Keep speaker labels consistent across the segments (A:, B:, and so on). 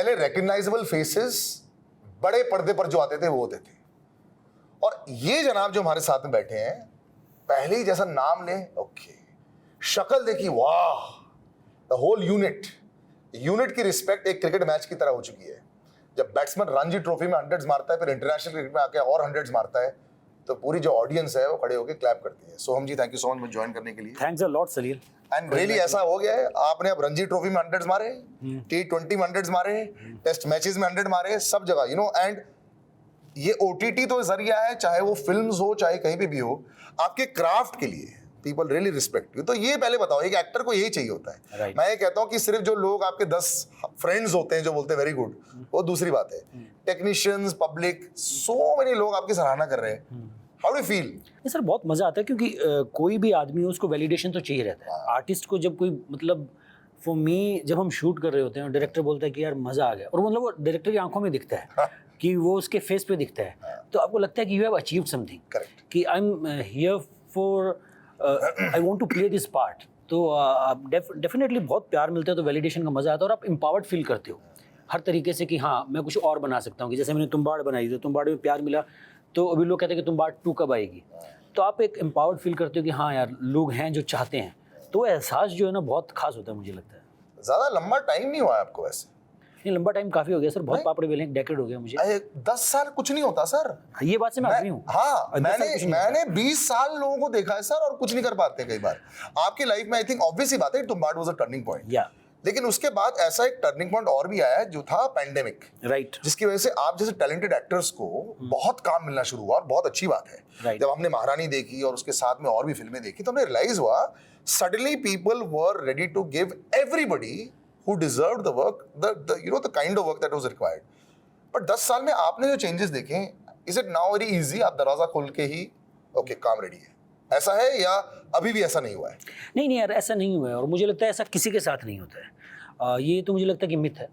A: पहले recognisable faces बड़े पर्दे पर जो आते थे वो होते थे, और ये जनाब जो हमारे साथ में बैठे हैं, पहले ही जैसा नाम ले, ओके, शक्ल देखी, वाह, द होल यूनिट की रिस्पेक्ट एक क्रिकेट मैच की तरह हो चुकी है। जब बैट्समैन रणजी ट्रॉफी में हंड्रेड्स मारता है, फिर इंटरनेशनल क्रिकेट में आके और हंड्रेड्स मारता है, तो पूरी जो ऑडियंस है वो खड़े होकर क्लैप करती है। Soham ji, thank you so much join करने के लिए।
B: Thanks a lot Salil.
A: And really ऐसा हो गया है, आपने अब रणजी ट्रॉफी में हंड्रेड्स मारे, T20 में हंड्रेड्स मारे, टेस्ट मैचेस में 100 मारे, सब जगह, यू नो। एंड ये OTT तो जरिया है, चाहे वो फिल्म्स हो चाहे कहीं पे भी हो, आपके क्राफ्ट के लिए पीपल रियली रिस्पेक्ट यू। तो ये पहले बताओ, एक एक्टर को यही चाहिए होता है।
B: Right.
A: मैं ये कहता हूँ कि सिर्फ जो लोग आपके 10 फ्रेंड्स होते हैं जो बोलते हैं वेरी गुड, वो दूसरी बात है। टेक्नीशियंस, पब्लिक, सो मेनी लोग आपकी सराहना कर रहे हैं। How do feel?
B: नहीं सर, बहुत मज़ा आता है, क्योंकि कोई भी आदमी हो उसको वैलिडेशन तो चाहिए रहता है। आर्टिस्ट को जब कोई, मतलब फॉर मी, जब हम शूट कर रहे होते हैं और डायरेक्टर बोलता है कि यार मज़ा आ गया, और मतलब वो डायरेक्टर की आंखों में दिखता है कि वो उसके फेस पे दिखता है, तो आपको लगता है कि you have achieved something,
A: correct,
B: कि I am here for, I want to play this part. तो डेफिनेटली बहुत प्यार मिलता है, तो वैलिडेशन का मज़ा आता है, और आप एम्पावर्ड फील करते हो हर तरीके से कि हाँ मैं कुछ और बना सकता हूँ। कि जैसे मैंने तुम्बाड़ बनाई, तो तुम्बाड़ में प्यार मिला, तो अभी लोग कहते हैं कि तुम्बाड़ 2 कब आएगी, तो आप एक एम्पावर्ड फील करते हो कि हाँ यार लोग हैं जो चाहते हैं, तो एहसास जो है ना बहुत खास होता है, मुझे लगता है।
A: ज्यादा लंबा टाइम नहीं हुआ आपको वैसे?
B: नहीं, लंबा टाइम काफ़ी हो गया सर, बहुत पापड़े बेले, 1 डेकेड हो गया मुझे।
A: 10 साल कुछ नहीं होता सर।
B: ये बात से मैं agree हूँ।
A: हाँ,
B: 10 साल कुछ नहीं
A: मैंने 20 साल लोगों को देखा है सर, और कुछ नहीं कर पाते कई बार। आपकी लाइफ में आई थिंक ऑब्वियस ही बात है, Tumbbad was a turning point.
B: या
A: लेकिन उसके बाद ऐसा एक टर्निंग पॉइंट और भी आया है, जो था पैंडेमिक,
B: राइट,
A: जिसकी वजह से आप जैसे टैलेंटेड एक्टर्स को बहुत काम मिलना शुरू हुआ, और बहुत अच्छी बात है।
B: Right.
A: जब हमने महारानी देखी और उसके साथ में और भी फिल्में देखी, तो हमें रियलाइज हुआ suddenly people were ready to give everybody who deserved the work, the kind of work that was required. But 10 साल में आपने जो चेंजेस देखे, is it now very easy, आप दरवाजा खोल के ही ओके काम रेडी है, ऐसा है, या अभी भी ऐसा नहीं हुआ है?
B: नहीं यार, ऐसा नहीं हुआ है, और मुझे लगता है ऐसा किसी के साथ नहीं होता है। ये तो मुझे लगता है कि मिथ है।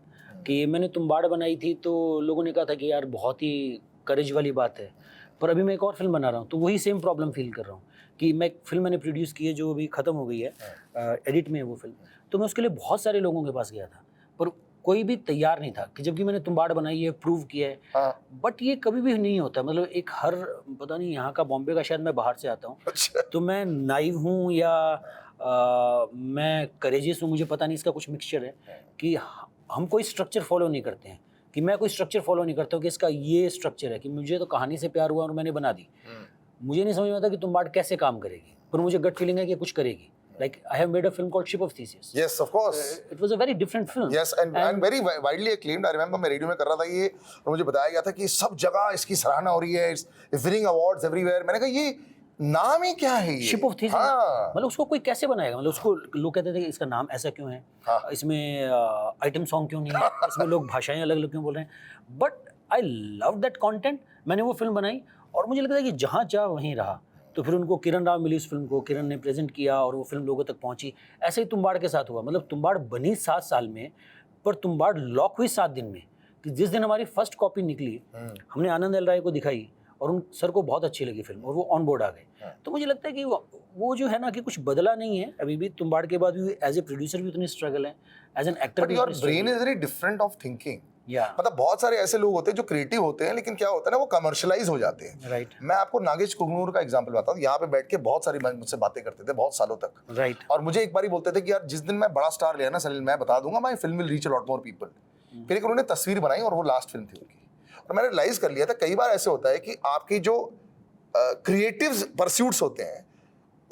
B: कि मैंने तुम्बाड़ बनाई थी तो लोगों ने कहा था कि यार बहुत ही करेज वाली बात है, पर अभी मैं एक और फिल्म बना रहा हूँ तो वही सेम प्रॉब्लम फील कर रहा हूँ कि मैं एक फिल्म मैंने प्रोड्यूस की है जो अभी ख़त्म हो गई है, एडिट में है वो फिल्म, तो मैं उसके लिए बहुत सारे लोगों के पास गया था, पर कोई भी तैयार नहीं था, कि जबकि मैंने तुम्बाड़ बनाई है, प्रूव किया है। बट ये कभी भी नहीं होता, मतलब एक हर, पता नहीं यहाँ का, बॉम्बे का, शायद मैं बाहर से आता हूँ, तो मैं नाइव हूँ या मैं करेजियस हूँ, मुझे पता नहीं, इसका कुछ मिक्सचर है कि हम कोई स्ट्रक्चर फॉलो नहीं करते हैं, कि मैं कोई स्ट्रक्चर फॉलो नहीं करता हूँ कि इसका ये स्ट्रक्चर है, कि मुझे तो कहानी से प्यार हुआ और मैंने बना दी। मुझे नहीं समझ में आता कि तुम्बाड़ कैसे काम करेगी, पर मुझे गट फीलिंग है कि कुछ करेगी। Like I have made a film called Ship of Theseus.
A: Yes, of course.
B: It was a very different film.
A: Yes, and very widely acclaimed. I remember मैं रेडियो में कर रहा था ये, और मुझे बताया गया था कि सब जगह इसकी सराहना हो रही है, it's winning awards everywhere. मैंने कहा ये नाम ही क्या है ये?
B: Ship of Theseus.
A: हाँ।
B: मतलब उसको कोई कैसे बनाएगा, मतलब उसको लोग कहते थे कि इसका नाम ऐसा क्यों है, इसमें आइटम सॉन्ग क्यों नहीं है, इसमें लोग भाषाएं अलग अलग क्यों बोल रहे हैं, but I love that content. मैंने वो फिल्म बनाई और मुझे लगता है कि जहाँ चाह वहीं रहा। तो फिर उनको किरण राव मिली, उस फिल्म को किरण ने प्रेजेंट किया और वो फिल्म लोगों तक पहुंची। ऐसे ही तुम्बाड़ के साथ हुआ, मतलब तुम्बाड़ बनी 7 साल में, पर तुम्बाड़ लॉक हुई 7 दिन में। कि जिस दिन हमारी फर्स्ट कॉपी निकली, हमने आनंद एल राय को दिखाई और उन सर को बहुत अच्छी लगी फिल्म और वो ऑन बोर्ड आ गए। तो मुझे लगता है कि वो जो है ना, कि कुछ बदला नहीं है अभी भी। तुम्बाड़ के बाद भी एज ए प्रोड्यूसर भी उतनी स्ट्रगल है, एज एन एक्टर भी।
A: Your brain is very different of thinking.
B: या
A: मतलब बहुत सारे ऐसे लोग होते हैं जो क्रिएटिव होते हैं, लेकिन क्या होता है ना, वो कमर्शलाइज हो जाते हैं।
B: राइट।
A: मैं आपको नागेश कुगनूर का एग्जांपल बताता हूँ। यहाँ पे बैठ के बहुत सारी मुझसे बातें करते थे बहुत सालों तक।
B: राइट।
A: और मुझे एक बार ही बोलते थे कि यार जिस दिन मैं बड़ा स्टार लिया ना सलील, मैं बता दूंगा, my film will reach a lot more people. फिर एक उन्होंने तस्वीर बनाई और वो लास्ट फिल्म थी उनकी, और मैंने रियलाइज कर लिया था कई बार ऐसे होता है कि आपकी जो क्रिएटिव परस्यूट्स होते हैं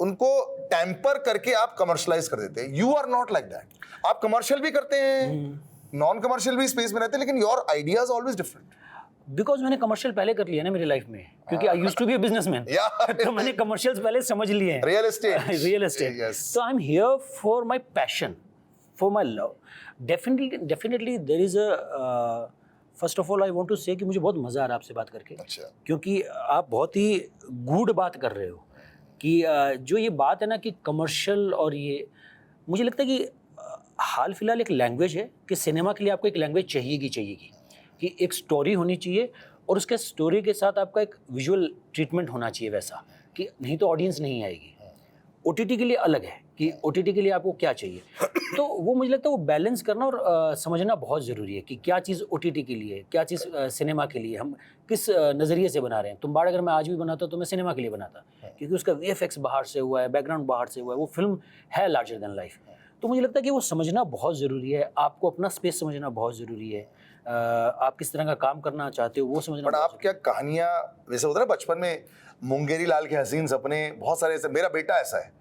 A: उनको टेम्पर करके आप कमर्शलाइज कर देते हैं। You are not like that. आप कमर्शियल भी करते हैं, नॉन कमर्शियल भी स्पेस में रहते हैं, लेकिन your ideas always different.
B: Because मैंने कमर्शियल पहले कर लिया ना मेरी लाइफ में, क्योंकि I used to be a businessman. तो मैंने कमर्शियल्स पहले समझ लिए हैं।
A: Real estate.
B: So I'm here for my passion, for my love. Definitely there is a first of all I want to say कि मुझे बहुत मज़ा आ रहा है आपसे बात करके।
A: अच्छा।
B: क्योंकि आप बहुत ही गूढ़ बात कर रहे हो कि जो ये बात है ना कि कमर्शियल, और ये मुझे लगता है कि हाल फिलहाल एक लैंग्वेज है कि सिनेमा के लिए आपको एक लैंग्वेज चाहिएगी कि एक स्टोरी होनी चाहिए और उसके स्टोरी के साथ आपका एक विजुअल ट्रीटमेंट होना चाहिए वैसा, कि नहीं तो ऑडियंस नहीं आएगी। OTT के लिए अलग है कि OTT के लिए आपको क्या चाहिए। तो वो मुझे लगता है वो बैलेंस करना और समझना बहुत ज़रूरी है कि क्या चीज़ OTT के लिए है, क्या चीज़ सिनेमा के लिए, हम किस नज़रिए से बना रहे हैं। तुम्बाड़ अगर मैं आज भी बनाता तो मैं सिनेमा के लिए बनाता, क्योंकि उसका VFX बाहर से हुआ है, बैकग्राउंड बाहर से हुआ है, वो फिल्म है लार्जर देन लाइफ। तो मुझे लगता है कि वो समझना बहुत ज़रूरी है, आपको अपना स्पेस समझना बहुत ज़रूरी है, आप किस तरह का काम करना चाहते हो वो समझना।
A: बट आप क्या कहानियां, वैसे होता है ना बचपन में मुंगेरी लाल के हसीन सपने, बहुत सारे ऐसे, मेरा बेटा ऐसा है,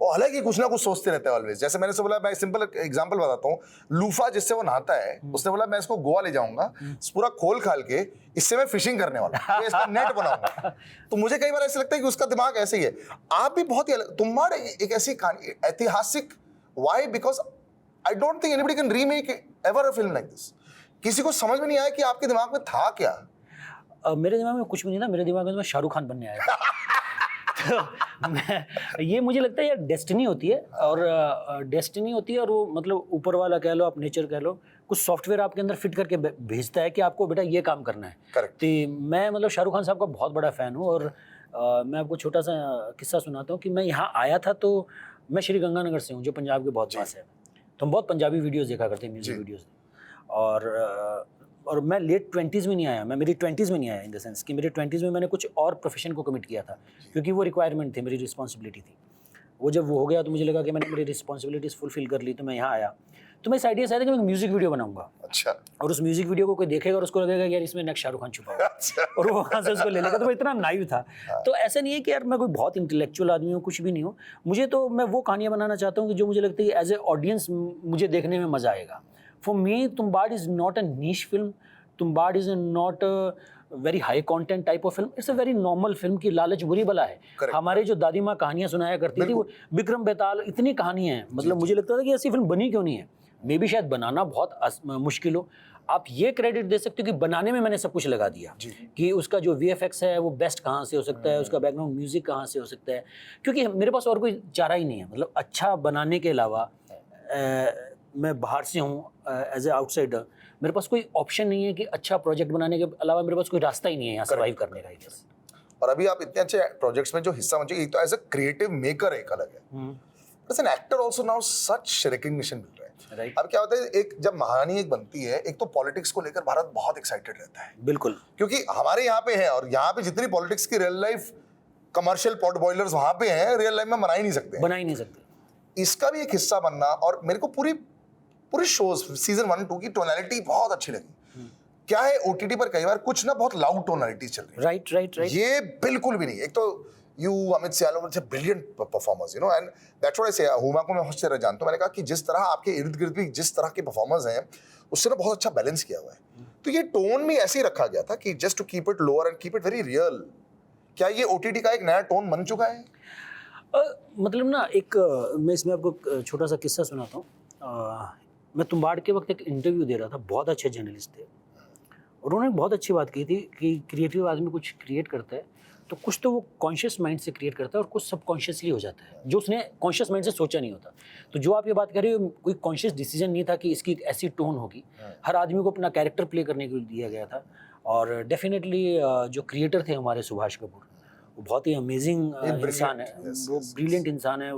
A: वो हालांकि कुछ ना कुछ सोचते रहता है ऑलवेज। जैसे मैंने से बोला, मैं सिंपल एग्जांपल बताता हूँ, लूफा जिससे वो नहाता है, उसने बोला मैं इसको गोवा ले जाऊंगा, पूरा खोल खाल के इससे मैं फिशिंग करने वाला हूं, मैं इसका नेट बनाऊंगा। तो मुझे कई बार ऐसा लगता है कि उसका दिमाग ऐसे ही है। आप भी बहुत ही अलग, तुम्बाड़ एक ऐसी कहानी ऐतिहासिक, why? Because I don't think anybody can remake ever a film like this. किसी को समझ में नहीं आया कि आपके दिमाग में था क्या।
B: मेरे दिमाग में कुछ भी नहीं था, मेरे दिमाग में तो मैं शाहरुख खान बनने आया था। तो ये मुझे लगता है यार डेस्टिनी होती है, और डेस्टिनी होती है, और वो मतलब ऊपर वाला कह लो, आप नेचर कह लो, कुछ सॉफ्टवेयर आपके अंदर फिट करके भेजता है कि आपको बेटा ये काम करना है।
A: Correct.
B: तो मैं मतलब शाहरुख खान साहब का बहुत बड़ा फ़ैन हूँ, और मैं आपको छोटा सा किस्सा सुनाता हूँ कि मैं यहाँ आया था, तो मैं श्री गंगानगर से हूँ जो पंजाब के बहुत पास है। तो हम बहुत पंजाबी वीडियोज़ देखा करते हैं, म्यूज़िक वीडियोज़। और मैं लेट 20s में नहीं आया, मैं मेरी 20s में नहीं आया, इन द सेंस कि मेरे 20s में मैंने कुछ और प्रोफेशन को कमिट किया था, क्योंकि वो रिक्वायरमेंट थी, मेरी रिस्पॉन्सिबिलिटी थी। वो जब वो हो गया तो मुझे लगा कि मैंने मेरी रिस्पॉन्सिबिलिटीज़ फुलफिल कर ली, तो मैं यहाँ आया। तो मैं इस आइडिया से आया था कि मैं म्यूज़िक वीडियो बनाऊंगा।
A: अच्छा।
B: और उस म्यूज़िक वीडियो को कोई देखेगा और उसको लगेगा कि यार इसमें नेक्स्ट शाहरुख खान छुपा हुआ है, और वो वहाँ से उसको ले लेगा। तो मैं इतना नाइव था। तो ऐसा नहीं है कि यार मैं कोई बहुत इंटेलेक्चुअल आदमी हूँ, कुछ भी नहीं हूँ। मुझे तो, मैं वो कहानियाँ बनाना चाहता हूँ कि जो मुझे लगता है कि एज ए ऑडियंस मुझे देखने में मज़ा आएगा। For me Tumbbad is not a niche film, Tumbbad is not a very high content type of film, it's a very normal film की लालच बुरी बला है।
A: Correct.
B: हमारे जो दादी माँ कहानियाँ सुनाया करती थी, वो विक्रम बेताल, इतनी कहानियाँ हैं, मतलब मुझे लगता था कि ऐसी फिल्म बनी क्यों नहीं है। मे भी शायद बनाना बहुत मुश्किल हो। आप ये क्रेडिट दे सकते हो कि बनाने में मैंने सब कुछ लगा दिया, कि उसका जो VFX है वो बेस्ट कहाँ से हो सकता है, उसका बैकग्राउंड म्यूजिक कहाँ से हो सकता है, क्योंकि मेरे पास और कोई चारा ही नहीं है। मतलब अच्छा बनाने के अलावा मैं बाहर से हूँ एज ए आउटसाइडर, मेरे पास कोई ऑप्शन नहीं है कि अच्छा प्रोजेक्ट बनाने के अलावा मेरे पास कोई रास्ता ही नहीं है यहाँ सर्वाइव करने का।
A: और अभी आप इतने अच्छे प्रोजेक्ट्स में जो हिस्सा बन चुके, एक तो एज अ क्रिएटिव मेकर एक अलग है, as an actor also now such recognition मिल रहा है।
B: Right.
A: अब क्या होता है, एक जब महारानी एक बनती है, एक तो पॉलिटिक्स को लेकर भारत बहुत एक्साइटेड रहता है,
B: बिल्कुल,
A: क्योंकि हमारे यहाँ पे है, और यहाँ पे जितनी पॉलिटिक्स की real life commercial pot boilers वहां पे हैं, रियल लाइफ में बना ही नहीं सकते,
B: बना ही नहीं सकते।
A: इसका भी एक हिस्सा बनना। और मेरे को पूरी शोज सीजन 1 2 की टोनैलिटी बहुत अच्छी लगी। क्या है, OTT पर कई बार कुछ ना बहुत लाउड टोनैलिटी चल रही है।
B: राइट।
A: ये बिल्कुल भी नहीं। एक तो यू अमित सियालो से brilliant performers, you know, and that's what I से, हुमा को मैं बहुत तरह जानता हूं। मैंने कहा कि जिस तरह आपके इर्द गिर्द भी जिस तरह के परफॉर्मर्स हैं, उससे ना बहुत अच्छा बैलेंस किया हुआ है। तो ये टोन भी ऐसे ही रखा गया था कि just to keep it lower and keep it very real. क्या ये OTT का एक नया टोन बन चुका है?
B: मतलब ना, एक मैं इसमें आपको छोटा सा किस्सा सुनाता हूँ। मैं तुम्बाड़ के वक्त एक इंटरव्यू दे रहा था, बहुत अच्छे जर्नलिस्ट थे, और उन्होंने बहुत अच्छी बात की थी कि क्रिएटिव आदमी कुछ क्रिएट करता है तो कुछ तो वो कॉन्शियस माइंड से क्रिएट करता है और कुछ सबकॉन्शियसली हो जाता है, जो उसने कॉन्शियस माइंड से सोचा नहीं होता। तो जो आप ये बात कर रहे हो, कोई कॉन्शियस डिसीजन नहीं था कि इसकी एक ऐसी टोन होगी। हर आदमी को अपना कैरेक्टर प्ले करने के लिए दिया गया था। और डेफिनेटली जो क्रिएटर थे हमारे सुभाष कपूर, वो बहुत ही अमेजिंग इंसान है, वो ब्रिलियंट इंसान है,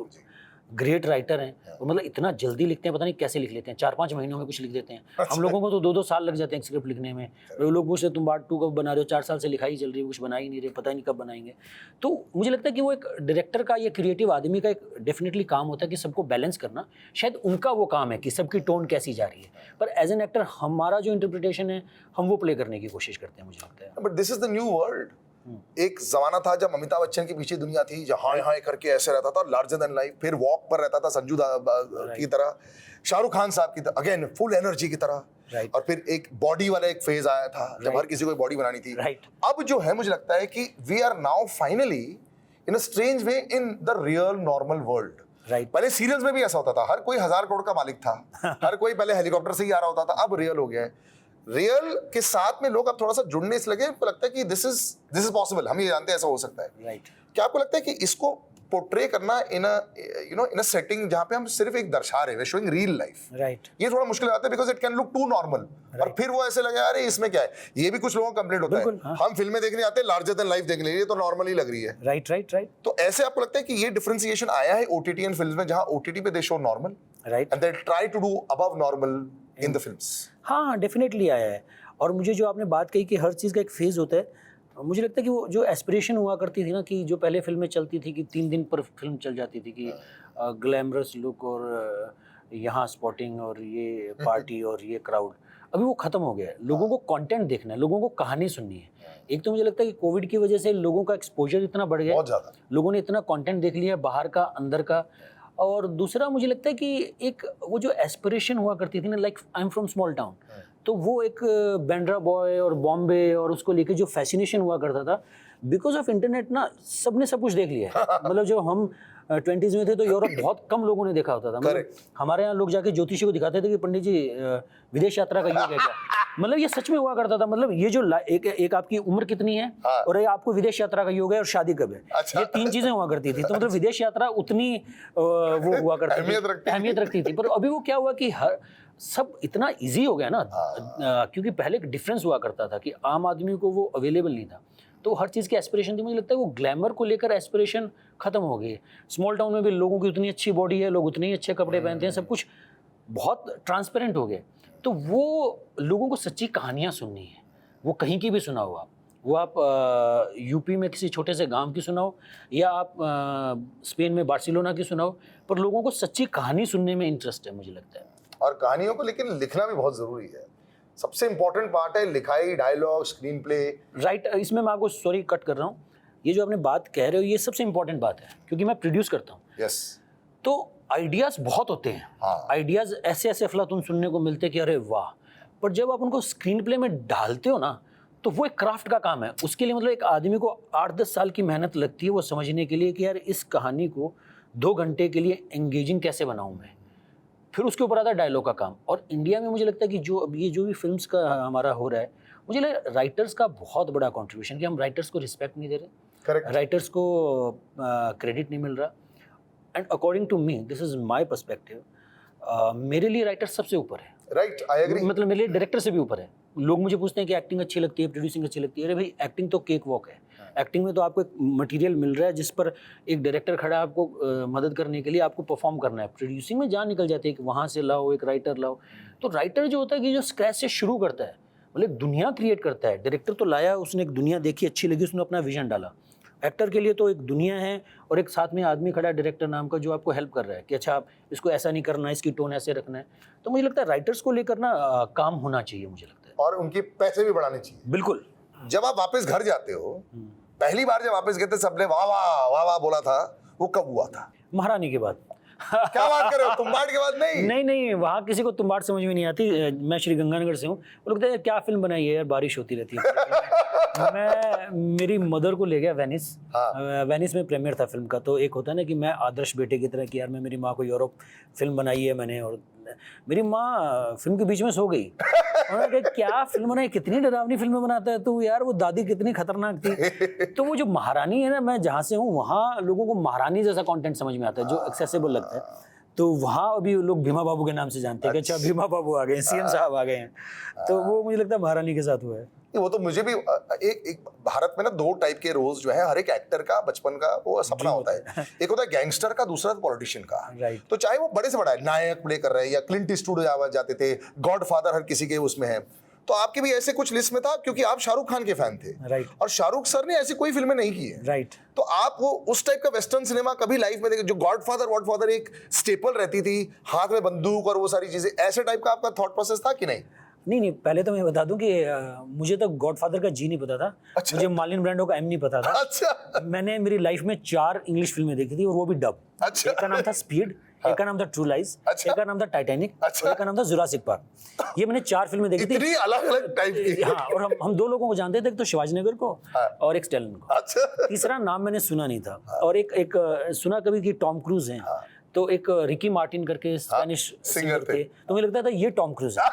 B: ग्रेट राइटर हैं। वो मतलब इतना जल्दी लिखते हैं, पता नहीं कैसे लिख लेते हैं, 4-5 महीनों में कुछ लिख देते हैं। हम लोगों को तो 2-2 साल लग जाते हैं स्क्रिप्ट लिखने में। वो लोग पूछते तुम पार्ट 2 कब बना रहे हो, 4 साल से लिखाई चल रही है, कुछ बना ही नहीं रहे, पता ही नहीं कब बनाएंगे। तो मुझे लगता है कि वो एक डायरेक्टर का या क्रिएटिव आदमी का एक डेफिनेटली काम होता है कि सबको बैलेंस करना। शायद उनका वो काम है कि सबकी टोन कैसी जा रही है, पर एज एन एक्टर हमारा जो इंटरप्रिटेशन है, हम वो प्ले करने की कोशिश करते हैं, मुझे लगता है।
A: But this is the new world. एक जमाना था जब अमिताभ बच्चन के पीछे दुनिया थी, जहां हाय करके ऐसे रहता था, लार्जर देन लाइफ, फिर वॉक पर रहता था संजू की तरह, शाहरुख खान साहब की तरह, अगेन फुल एनर्जी की तरह,
B: Right.
A: और फिर एक बॉडी वाला एक फेज आया था जब हर किसी को बॉडी बनानी थी।
B: Right.
A: अब जो है, मुझे लगता है कि we are now finally in a strange way in the real normal world.
B: Right.
A: पहले सीरियल्स में भी ऐसा होता था, हर कोई 1000 करोड़ का मालिक था, हर कोई पहले हेलीकॉप्टर से ही आ रहा होता था, अब रियल हो गया है। रियल के साथ में लोग अब थोड़ा सा जुड़ने से लगे, लगता है कि दिस इज पॉसिबल, हम ये जानते हैं ऐसा हो सकता है।
B: राइट।
A: क्या आपको लगता है कि इसको पोर्ट्रे करना इन इन अ सेटिंग जहां पे हम सिर्फ एक दर्शा रहे हैं, शोइंग रियल लाइफ,
B: राइट
A: ये थोड़ा मुश्किल आता है because it can look too normal, और फिर वो ऐसे लगे अरे इसमें क्या है। ये भी कुछ लोगों का कंप्लेंट होता
B: बिल्कुल,
A: है, हम फिल्में देखने आते हैं लार्जर देन लाइफ देखने, ये तो नॉर्मल ही लग रही है।
B: राइट राइट राइट
A: तो ऐसे आपको लगता है कि ये डिफरेंशिएशन आया है ओटीटी एंड फिल्म्स में, जहां ओटीटी पे they show normal
B: right
A: and they try to do above normal in the films?
B: हाँ डेफिनेटली आया है। और मुझे जो आपने बात कही कि हर चीज़ का एक फेज़ होता है, मुझे लगता है कि वो जो एस्पिरेशन हुआ करती थी ना, कि जो पहले फिल्में चलती थी कि 3 दिन पर फिल्म चल जाती थी कि ग्लैमरस लुक और यहाँ स्पॉटिंग और ये पार्टी और ये क्राउड, अभी वो ख़त्म हो गया है। लोगों को कंटेंट देखना है, लोगों को कहानी सुननी है। एक तो मुझे लगता है कि कोविड की वजह से लोगों का एक्सपोजर इतना बढ़ गया,
A: बहुत ज्यादा
B: लोगों ने इतना कंटेंट देख लिया बाहर का अंदर का। और दूसरा मुझे लगता है कि एक वो जो एस्पिरेशन हुआ करती थी ना, like I am from small town, तो वो एक बैंड्रा बॉय और बॉम्बे और उसको लेके जो फैसिनेशन हुआ करता था, बिकॉज ऑफ इंटरनेट ना सबने सब कुछ देख लिया है। मतलब जब हम 20s में थे तो यूरोप बहुत कम लोगों ने देखा होता था। मतलब हमारे यहाँ लोग जाके ज्योतिषी को दिखाते थे कि पंडित जी विदेश यात्रा का योग है क्या। मतलब ये सच में हुआ करता था। मतलब ये जो एक आपकी उम्र कितनी है और ये आपको विदेश यात्रा का योग है और शादी कब है, ये 3 चीजें हुआ करती थी। तो मतलब विदेश यात्रा उतनी वो हुआ करती थी, अहमियत रखती थी। पर अभी वो क्या हुआ कि हर सब इतना इजी हो गया ना, क्योंकि पहले एक डिफरेंस हुआ करता था कि आम आदमी को वो अवेलेबल नहीं था, तो हर चीज़ की एस्पिरेशन थी। मुझे लगता है वो ग्लैमर को लेकर एस्पिरेशन खत्म हो गई है। स्मॉल टाउन में भी लोगों की उतनी अच्छी बॉडी है, लोग उतने ही अच्छे कपड़े पहनते हैं, सब कुछ बहुत ट्रांसपेरेंट हो गया। तो वो लोगों को सच्ची कहानियाँ सुननी है, वो कहीं की भी सुनाओ आप, वो आप यूपी में किसी छोटे से गांव की सुनाओ या आप स्पेन में बार्सिलोना की सुनाओ, पर लोगों को सच्ची कहानी सुनने में इंटरेस्ट है मुझे लगता है।
A: और कहानियों को लेकिन लिखना भी बहुत जरूरी है। सबसे इंपॉर्टेंट पार्ट है लिखाई, डायलॉग, स्क्रीन प्ले।
B: राइट, इसमें मैं आपको सॉरी कट कर रहा हूँ, ये जो आपने बात कह रहे हो ये सबसे इंपॉर्टेंट बात है, क्योंकि मैं प्रोड्यूस करता हूँ।
A: यस।
B: तो आइडियाज़ बहुत होते हैं, आइडियाज़ ऐसे ऐसे अफलातून सुनने को मिलते हैं कि अरे वाह, पर जब आप उनको स्क्रीन प्ले में डालते हो ना, तो वो एक क्राफ्ट का काम है। उसके लिए मतलब एक आदमी को 8-10 साल की मेहनत लगती है वो समझने के लिए कि यार इस कहानी को 2 घंटे के लिए एंगेजिंग कैसे बनाऊँ मैं। फिर उसके ऊपर आता है डायलॉग का काम। और इंडिया में मुझे लगता है कि जो अब ये जो भी फिल्म्स का हमारा हो रहा है, मुझे लगता है राइटर्स का बहुत बड़ा कंट्रीब्यूशन, कि हम राइटर्स को रिस्पेक्ट नहीं दे रहे,
A: करेक्ट,
B: राइटर्स को क्रेडिट नहीं मिल रहा। And according to me, this is my perspective, मेरे लिए राइटर सबसे ऊपर है।
A: Right, I agree.
B: मतलब मेरे लिए डायरेक्टर से भी ऊपर है। लोग मुझे पूछते हैं कि एक्टिंग अच्छी लगती है, प्रोड्यूसिंग अच्छी लगती है। अरे भाई, एक्टिंग तो केक वॉक है। एक्टिंग में तो आपको एक मटेरियल मिल रहा है जिस पर एक डायरेक्टर खड़ा है आपको मदद करने के लिए, आपको परफॉर्म करना है। प्रोड्यूसिंग में जान निकल जाती है कि वहाँ से लाओ, एक राइटर लाओ। तो राइटर जो होता है कि जो स्क्रैच से शुरू करता है, मतलब एक दुनिया क्रिएट करता है। डायरेक्टर तो लाया, उसने एक दुनिया देखी, अच्छी लगी, उसने अपना विजन डाला। एक्टर के लिए तो एक दुनिया है और एक साथ में आदमी खड़ा है डायरेक्टर नाम का, जो आपको हेल्प कर रहा है कि अच्छा आप इसको ऐसा नहीं करना है, इसकी टोन ऐसे रखना है। तो मुझे लगता है राइटर्स को लेकर ना काम होना चाहिए, मुझे लगता है।
A: और उनके पैसे भी बढ़ाने चाहिए।
B: बिल्कुल।
A: जब आप वापस घर जाते हो, पहली बार जब वापस गए थे सबने वाह वाह वाह वाह बोला था, वो कब हुआ था?
B: महारानी के बाद।
A: क्या बात कर रहे हो, तुम्बाड़ के बाद? नहीं
B: नहीं, वहाँ किसी को तुम्बाड़ समझ में नहीं आती। मैं श्री गंगानगर से हूँ। वो लोग कहते हैं क्या फिल्म बनाई है यार, बारिश होती रहती है। मैं मेरी मदर को ले गया वेनिस। वेनिस में प्रीमियर था फिल्म का। तो एक होता है ना कि मैं आदर्श बेटे की तरह कि यार मैं मेरी माँ को यूरोप फिल्म बनाई है मैंने, और मेरी माँ फिल्म के बीच में सो गई। उन्होंने कहा क्या फिल्म बनाई, कितनी डरावनी फिल्में बनाता है तू यार, वो दादी कितनी खतरनाक थी। तो वो जो महारानी है ना, मैं जहाँ से हूँ वहाँ लोगों को महारानी जैसा कंटेंट समझ में आता है, जो एक्सेसिबल लगता है। तो वहाँ अभी लोग भीमा बाबू के नाम से जानते हैं कि अच्छा भीमा बाबू आ गए हैं, सीएम साहब आ गए हैं। तो वो मुझे लगता है महारानी के साथ हुआ है।
A: वो तो मुझे भी एक भारत में ना 2 टाइप के रोल्स जो है हर एक एक्टर का बचपन का वो सपना होता है। एक होता है गैंगस्टर का, दूसरा पॉलिटिशियन का।
B: राइट।
A: तो चाहे वो बड़े से बड़ा है, नायक प्ले कर रहे हैं या क्लिंट ईस्टवुड जाते थे, गॉडफादर हर किसी के उसमें है। तो आपके भी ऐसे कुछ लिस्ट में था, क्योंकि आप शाहरुख खान के फैन थे।
B: राइट।
A: और शाहरुख सर ने ऐसी कोई फिल्में नहीं की है।
B: राइट।
A: तो आप वो उस टाइप का वेस्टर्न सिनेमा कभी लाइफ में देखे, जो गॉडफादर एक स्टेपल रहती थी, हाथ में बंदूक और वो सारी चीजें, ऐसे टाइप का आपका थॉट प्रोसेस था कि नहीं?
B: नहीं, पहले तो मैं बता दूं कि मुझे तो गॉडफादर का जी नहीं पता था।
A: अच्छा।
B: मुझे मार्लिन ब्रांडो का एम नहीं पता था।
A: अच्छा।
B: मैंने मेरी लाइफ में 4 इंग्लिश फिल्में देखी थी और वो भी डब।
A: अच्छा।
B: एक का नाम था स्पीड, एक का नाम था ट्रू लाइज,
A: अच्छा।
B: एक का नाम था टाइटैनिक,
A: अच्छा।
B: एक का नाम था जुरासिक पार्क। ये मैंने 4 फिल्में देखी थी।
A: इतनी अलग-अलग टाइप की।
B: हाँ, और हम 2 लोगों को जानते थे, एक तो शिवाजी को और एक स्टेलिन को।
A: अच्छा।
B: तीसरा नाम मैंने सुना नहीं था। और एक सुना कभी कि टॉम क्रूज हैं। तो एक रिकी मार्टिन करके स्पेनिश सिंगर थे, तो मुझे लगता था ये टॉम क्रूज है।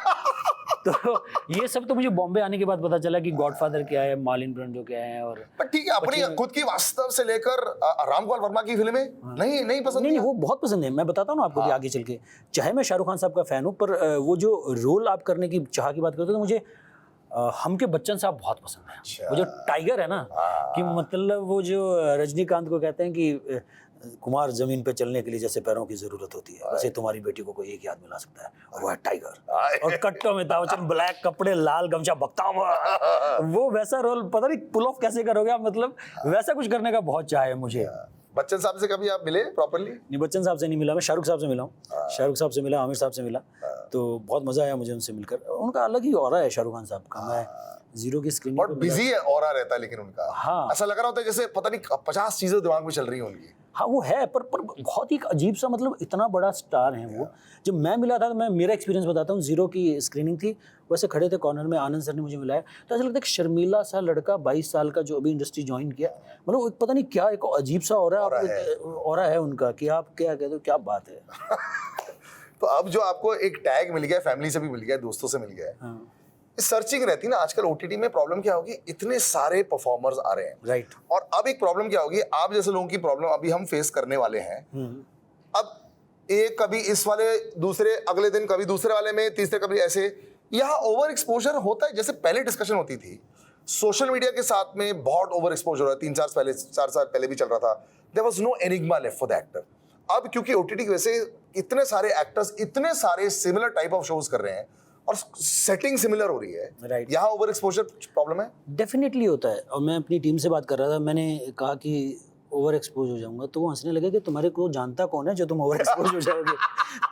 B: तो ये सब तो मुझे बॉम्बे आने के बाद पता चला कि गॉडफादर क्या है, मार्लिन ब्रांडो क्या है। और
A: पर ठीक है, अपनी खुद की वास्तव से लेकर रामगोपाल वर्मा की फिल्में नहीं पसंद
B: नहीं, वो बहुत पसंद है। मैं बताता हूँ ना आपको कि आगे चल के, चाहे मैं शाहरुख खान साहब का फैन हूँ, पर वो जो रोल आप करने की चाह की बात करते हो तो मुझे हम के बच्चन साहब बहुत पसंद है। वो जो टाइगर है ना, कि मतलब वो जो रजनीकांत को कहते हैं कि कुमार जमीन पे चलने के लिए जैसे पैरों की जरूरत होती है, वैसे तुम्हारी बेटी को कोई एक ही आदमी ला सकता है, और वो है टाइगर। और कट्टों में अमिताभ बच्चन, ब्लैक कपड़े, लाल गमछा, बकता हुआ, वो वैसा रोल पता नहीं पुल ऑफ कैसे करोगे आप, मतलब वैसा कुछ करने का बहुत चाह है मुझे।
A: बच्चन साहब से कभी आप मिले प्रॉपर्ली?
B: नहीं, बच्चन साहब से नहीं मिला मैं, शाहरुख साहब से मिला हूँ। शाहरुख साहब से मिला, आमिर साहब से मिला, तो बहुत मजा आया मुझे उनसे मिलकर। उनका अलग ही ऑरा है शाहरुख खान साहब का। मैं जीरो की स्क्रीनिंग
A: बहुत बिजी है, ऑरा रहता है लेकिन उनका।
B: हाँ,
A: ऐसा लग रहा होता है जैसे पता नहीं 50 चीजें दिमाग में चल रही हैं उनकी।
B: हाँ वो है, पर बहुत ही अजीब सा, मतलब इतना बड़ा स्टार है वो। जब मैं मिला था, तो मैं मेरा एक्सपीरियंस बताता हूँ, जीरो की स्क्रीनिंग थी, वैसे खड़े थे कॉर्नर में, आनंद सर ने मुझे मिलाया, तो ऐसा लगता है कि शर्मीला सा लड़का 22 साल का जो अभी इंडस्ट्री ज्वाइन किया, मतलब एक पता नहीं क्या एक अजीब सा ऑरा है उनका, कि आप क्या कहते हो, क्या बात है।
A: तो अब जो आपको एक टैग मिल गया, फैमिली से भी मिल गया, दोस्तों से मिल गया है,
B: हाँ,
A: सर्चिंग रहती है ना आजकल ओटीटी में। प्रॉब्लम क्या होगी, इतने सारे परफॉर्मर्स आ रहे हैं,
B: राइट।
A: और अब एक प्रॉब्लम क्या होगी, आप जैसे लोगों की प्रॉब्लम अभी हम फेस करने वाले हैं। अब एक कभी इस वाले, दूसरे अगले दिन कभी दूसरे वाले में, तीसरे कभी ऐसे, यहाँ ओवर एक्सपोजर होता है। जैसे पहले डिस्कशन होती थी सोशल मीडिया के साथ में, बहुत ओवर एक्सपोजर है, 4 साल पहले भी चल रहा था, there was no enigma left for the actor. अब क्योंकि ओटीटी की वजह से इतने सारे एक्टर्स इतने सारे सिमिलर टाइप ऑफ शोज कर रहे हैं और सेटिंग सिमिलर हो रही है,
B: राइट।
A: यहाँ ओवर एक्सपोजर प्रॉब्लम है।
B: डेफिनेटली होता है। और मैं अपनी टीम से बात कर रहा था, मैंने कहा कि ओवर एक्सपोज हो जाऊंगा, तो वो हंसने लगे कि तुम्हारे को जानता कौन है जो तुम ओवर एक्सपोज हो जाओगे।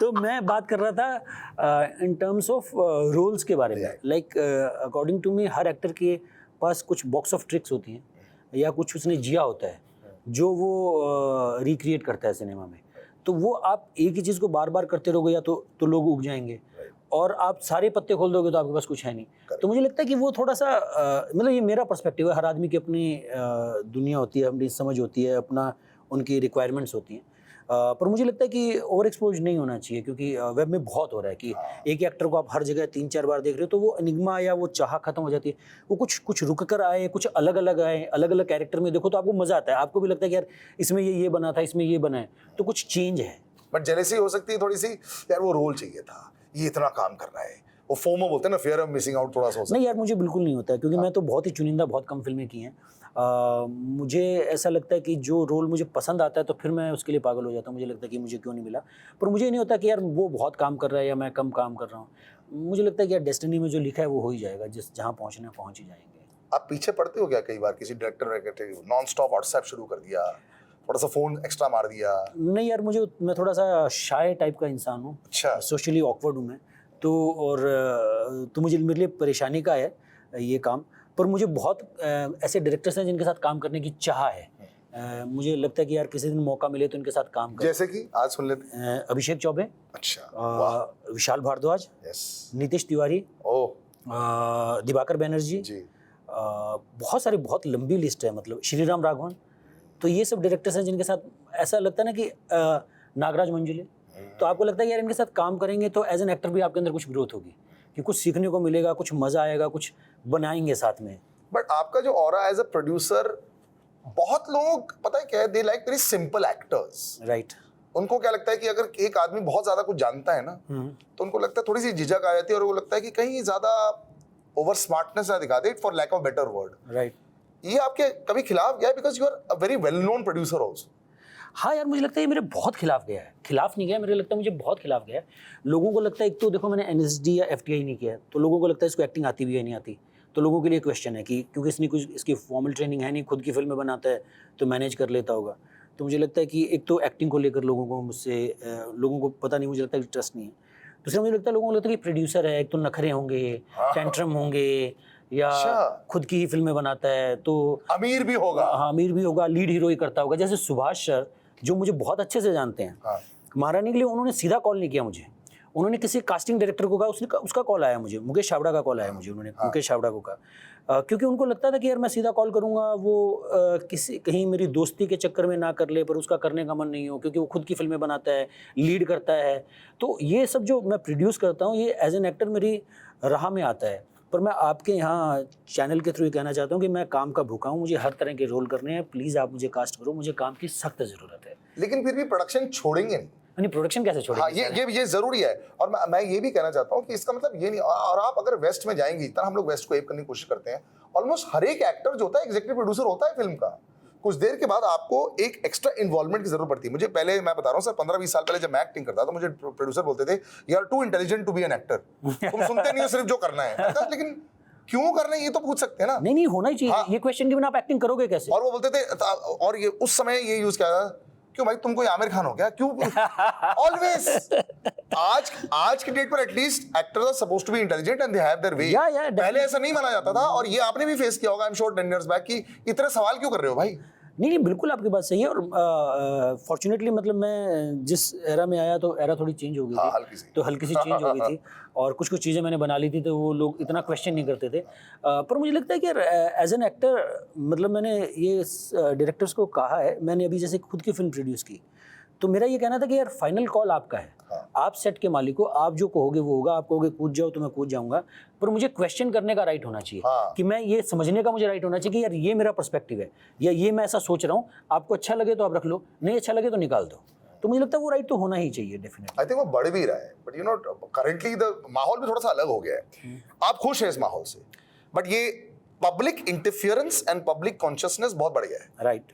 B: तो मैं बात कर रहा था इन टर्म्स ऑफ रोल्स के बारे में। लाइक अकॉर्डिंग टू मी, हर एक्टर के पास कुछ बॉक्स ऑफ ट्रिक्स होती हैं, या कुछ उसने जिया होता है जो वो रिक्रिएट करता है सिनेमा में। तो वो आप एक ही चीज़ को बार बार करते रहोगे, या तो लोग उग जाएंगे, और आप सारे पत्ते खोल दोगे तो आपके पास कुछ है नहीं। तो मुझे लगता है कि वो थोड़ा सा मतलब ये मेरा पर्सपेक्टिव है, हर आदमी की अपनी दुनिया होती है, अपनी समझ होती है, अपना उनकी रिक्वायरमेंट्स होती हैं। पर मुझे लगता है कि ओवर एक्सपोज नहीं होना चाहिए, क्योंकि वेब में बहुत हो रहा है कि एक ही एक्टर को आप हर जगह 3-4 बार देख रहे हो, तो वो एनिग्मा या वो चाह खत्म हो जाती है। वो कुछ रुक कर आए, कुछ अलग अलग आए, अलग अलग कैरेक्टर में देखो तो आपको मजा आता है, आपको भी लगता है कि यार इसमें ये बना था, इसमें ये बना है, तो कुछ चेंज है।
A: बट जेलेसी हो सकती है थोड़ी सी, यार वो रोल चाहिए था, ये इतना काम कर रहा है, वो फोमो बोलते हैं ना, फियर ऑफ मिसिंग आउट, थोड़ा सा।
B: नहीं यार, मुझे बिल्कुल नहीं होता है, क्योंकि मैं तो बहुत ही चुनिंदा, बहुत कम फिल्में की हैं। मुझे ऐसा लगता है कि जो रोल मुझे पसंद आता है तो फिर मैं उसके लिए पागल हो जाता हूँ। मुझे लगता है कि मुझे क्यों नहीं मिला, पर मुझे नहीं होता कि यार वो बहुत काम कर रहा है या मैं कम काम कर रहा हूँ। मुझे लगता है कि यार डेस्टिनी में जो लिखा है वो हो ही जाएगा, जहाँ पहुँचना है पहुँच ही जाएंगे।
A: आप पीछे पड़ते हो क्या कई बार किसी डायरेक्टर नॉन स्टॉप व्हाट्सएप शुरू कर दिया, थोड़ा सा फोन एक्स्ट्रा मार दिया?
B: नहीं यार, मैं थोड़ा सा शाय टाइप का इंसान हूँ।
A: अच्छा।
B: सोशली ऑकवर्ड हूँ मैं तो, और तो मुझे मेरे लिए परेशानी का है ये काम। पर मुझे बहुत ऐसे डायरेक्टर्स हैं जिनके साथ काम करने की चाह है। मुझे लगता है कि यार किसी दिन मौका मिले तो इनके साथ काम करें।
A: जैसे कि आज सुन लेते हैं।
B: अभिषेक चौबे,
A: अच्छा,
B: विशाल भारद्वाज,
A: यस,
B: नीतीश तिवारी, दिवाकर बनर्जी जी, बहुत सारी, बहुत लंबी लिस्ट है, मतलब श्रीराम राघवन। तो ये सब डायरेक्टर्स हैं जिनके साथ ऐसा लगता है ना कि नागराज मंजुले, तो आपको लगता है कि यार इनके साथ काम करेंगे तो एज एन एक्टर भी आपके अंदर कुछ ग्रोथ होगी, कि कुछ सीखने को मिलेगा, कुछ मजा आएगा, कुछ बनाएंगे साथ में।
A: बट आपका जो ऑरा एज अ प्रोड्यूसर, बहुत लोग पता है क्या है, they like very simple actors,
B: right.
A: उनको क्या लगता है कि अगर एक आदमी बहुत ज्यादा कुछ जानता है ना, तो उनको लगता है थोड़ी सी झिझक आ जाती है, और वो लगता है कि कहीं ज्यादा ओवर स्मार्टनेस ना दिखा दे, for lack of better word,
B: right.
A: ये आपके कभी खिलाफ गया? Because you are a very well known producer also.
B: हाँ यार, मुझे लगता है ये मेरे बहुत खिलाफ गया है। खिलाफ नहीं गया, मेरे लगता है मुझे बहुत खिलाफ गया है। लोगों को लगता है, एक तो देखो मैंने एनएसडी या एफटीआई नहीं किया है, तो लोगों को लगता है इसको एक्टिंग आती भी है नहीं आती, तो लोगों के लिए क्वेश्चन है कि क्योंकि इसने कुछ इसकी फॉर्मल ट्रेनिंग है नहीं, खुद की फिल्में बनाता है तो मैनेज कर लेता होगा। तो मुझे लगता है कि एक तो एक्टिंग को लेकर लोगों को मुझसे लोगों को पता नहीं, मुझे लगता है कि ट्रस्ट नहीं है। दूसरा मुझे लगता है लोगों को लगता है कि प्रोड्यूसर है, एक तो नखरे होंगे, टेंट्रम होंगे, या खुद की ही फिल्में बनाता है तो
A: अमीर भी होगा।
B: हाँ, अमीर भी होगा, लीड हीरो ही करता होगा। जैसे सुभाष सर, जो मुझे बहुत अच्छे से जानते हैं, महारानी के लिए उन्होंने सीधा कॉल नहीं किया मुझे, उन्होंने किसी कास्टिंग डायरेक्टर को कहा, उसका कॉल आया मुझे, मुकेश छाबड़ा का कॉल आया मुझे, उन्होंने मुकेश छाबड़ा को कहा, क्योंकि उनको लगता था कि यार मैं सीधा कॉल करूंगा वो किसी कहीं मेरी दोस्ती के चक्कर में ना कर ले, पर उसका करने का मन नहीं हो, क्योंकि वो खुद की फिल्में बनाता है, लीड करता है। तो ये सब जो मैं प्रोड्यूस करता हूँ, ये एज एन एक्टर मेरी राह में आता है। पर मैं आपके यहाँ चैनल के थ्रू ये कहना चाहता हूँ कि मैं काम का भूखा हूँ, मुझे हर तरह के रोल करने हैं, प्लीज़ आप मुझे कास्ट करो, मुझे काम की सख्त ज़रूरत है।
A: लेकिन फिर भी प्रोडक्शन छोड़ेंगे नहीं,
B: प्रोडक्शन कैसे छोड़ेंगे?
A: हाँ, ये जरूरी है। और मैं ये भी कहना चाहता हूँ कि इसका मतलब ये नहीं, और आप अगर वेस्ट में जाएंगे, इतना हम लोग वेस्ट को एप करने की कोशिश करते हैं, ऑलमोस्ट हर एक एक्टर जो होता है एग्जीक्यूटिव प्रोड्यूसर होता है फिल्म का। कुछ देर के बाद आपको एक एक्स्ट्रा इन्वॉल्वमेंट की जरूरत पड़ती है। मुझे पहले, मैं बता रहा हूँ सर, 15-20 साल पहले जब मैं एक्टिंग करता था, मुझे प्रोड्यूसर बोलते थे you are too intelligent to be an actor, तुम सुनते नहीं हो, सिर्फ जो करना है। मैं कहा, लेकिन क्यों करना है ये तो पूछ सकते हैं ना।
B: नहीं होना ही चाहिए।
A: हाँ।
B: ये क्वेश्चन के बिना आप एक्टिंग करोगे कैसे?
A: और वो बोलते थे, और ये उस समय ये यूज किया था, क्यों भाई तुम कोई आमिर खान हो क्या, क्यों ऑलवेज। आज की डेट पर at least actors are supposed to be intelligent and they have their way. पहले ऐसा नहीं माना जाता था, और ये आपने भी फेस किया होगा, I am sure 10 years back, कि इतने सवाल क्यों कर रहे हो भाई।
B: नहीं, बिल्कुल आपकी बात सही है। और फॉर्चुनेटली मतलब मैं जिस एरा में आया तो एरा थोड़ी चेंज हो गई थी,
A: हल्की सी।
B: तो हल्की सी चेंज हो गई थी, और कुछ चीज़ें मैंने बना ली थी, तो वो लोग इतना क्वेश्चन नहीं करते थे। पर मुझे लगता है कि एज एन एक्टर, मतलब मैंने ये डायरेक्टर्स को कहा है, मैंने अभी जैसे खुद की फिल्म प्रोड्यूस की, तो मेरा ये कहना था कि यार फाइनल कॉल आपका है। आप सेट के मालिक हो, आप जो कहोगे वो होगा, आप कहोगे कूद जाओ तो मैं कूद जाऊंगा, पर मुझे क्वेश्चन करने का राइट होना चाहिए। कि मैं ये समझने का मुझे राइट होना चाहिए कि यार ये मेरा पर्सपेक्टिव है, या ये मैं ऐसा सोच रहा हूँ, आपको अच्छा लगे तो आप रख लो, नहीं अच्छा लगे तो निकाल दो। तो मुझे लगता है वो राइट तो होना ही चाहिए डेफिनेटली।
A: आई थिंक वो बढ़ भी रहा है, but you know currently the माहौल भी थोड़ा सा अलग हो गया है। आप खुश हैं इस माहौल से, बट ये public interference and public consciousness बहुत बढ़ गया है।
B: राइट।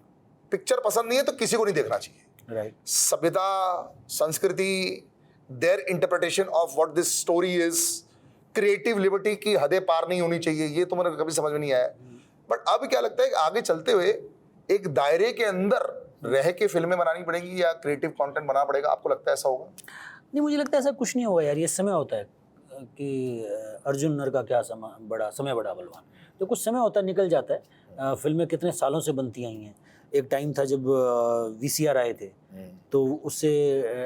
A: पिक्चर पसंद नहीं है तो किसी को नहीं देखना चाहिए।
B: राइट।
A: सभ्यता, संस्कृति, there interpretation of what this story is, creative liberty की हदें पार नहीं होनी चाहिए, ये तो मुझे कभी समझ में नहीं आया। बट अब क्या लगता है कि आगे चलते हुए एक दायरे के अंदर रह के फिल्में बनानी पड़ेगी या क्रिएटिव कंटेंट बनाना पड़ेगा, आपको लगता है ऐसा होगा?
B: नहीं, मुझे लगता है ऐसा कुछ नहीं होगा यार। ये समय होता है कि अर्जुन नर का क्या समय बड़ा बलवान, तो कुछ समय होता है, निकल जाता है। फिल्में कितने सालों से बनती आई हैं। एक टाइम था जब VCR आए थे, तो उससे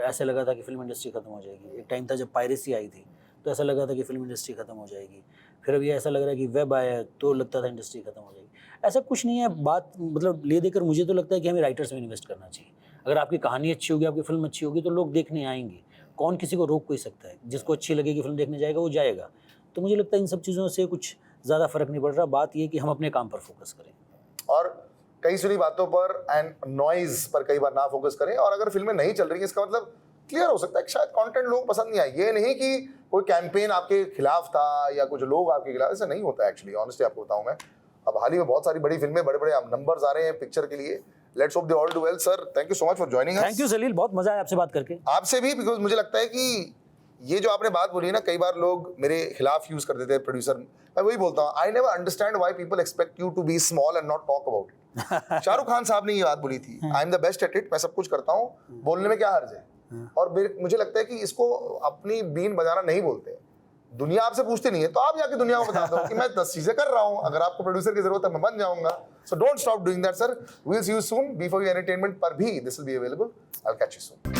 B: ऐसा लगा था कि फिल्म इंडस्ट्री खत्म हो जाएगी। एक टाइम था जब पायरेसी आई थी, तो ऐसा लगा था कि फिल्म इंडस्ट्री खत्म हो जाएगी। फिर अभी ऐसा लग रहा है कि वेब आया तो लगता था इंडस्ट्री खत्म हो जाएगी। ऐसा कुछ नहीं है। बात मतलब ले देकर मुझे तो लगता है कि हमें राइटर्स में इन्वेस्ट करना चाहिए। अगर आपकी कहानी अच्छी होगी, आपकी फिल्म अच्छी होगी, तो लोग देखने आएंगे। कौन किसी को रोक कोई सकता है? जिसको अच्छी लगेगी फिल्म देखने जाएगा, वो जाएगा। तो मुझे लगता है इन सब चीज़ों से कुछ ज़्यादा फर्क नहीं पड़ रहा। बात ये कि हम अपने काम पर फोकस करें,
A: और कई सुनी बातों पर एंड नॉइज पर कई बार ना फोकस करें। और अगर फिल्में नहीं चल रही है, इसका मतलब क्लियर हो सकता है कि शायद कंटेंट लोग पसंद नहीं आए। ये नहीं कि कोई कैंपेन आपके खिलाफ था या कुछ लोग आपके खिलाफ, ऐसा नहीं होता एक्चुअली। ऑनेस्टली आपको बताऊं मैं, अब हाल ही में बहुत सारी बड़ी फिल्में, बड़े बड़े नंबर्स आ रहे हैं पिक्चर के लिए। Let's hope they all do well. Sir, thank you so much for joining us.
B: Thank you Salil, बहुत मजा आया आपसे बात करके।
A: आपसे भी, बिकॉज मुझे लगता है कि ये जो आपने बात बोली ना, कई बार लोग मेरे खिलाफ यूज कर देते हैं प्रोड्यूसर। मैं वही बोलता हूँ, I never understand why people expect you to be small and not talk about it. Shahrukh Khan साहब ने ये बात बोली थी, I am the best at it, मैं सब कुछ करता हूँ, बोलने में क्या हर्ज है। और मुझे लगता है कि इसको अपनी बीन बजाना नहीं बोलते। दुनिया आपसे पूछती नहीं है, तो आप जाके दुनिया को बता दो कि मैं 10 चीजें कर रहा हूँ, अगर आपको प्रोड्यूसर की जरूरत है मैं बन जाऊंगा। So don't stop doing that sir. We will see you soon. B4U entertainment पर भी this will be available. I will catch you soon.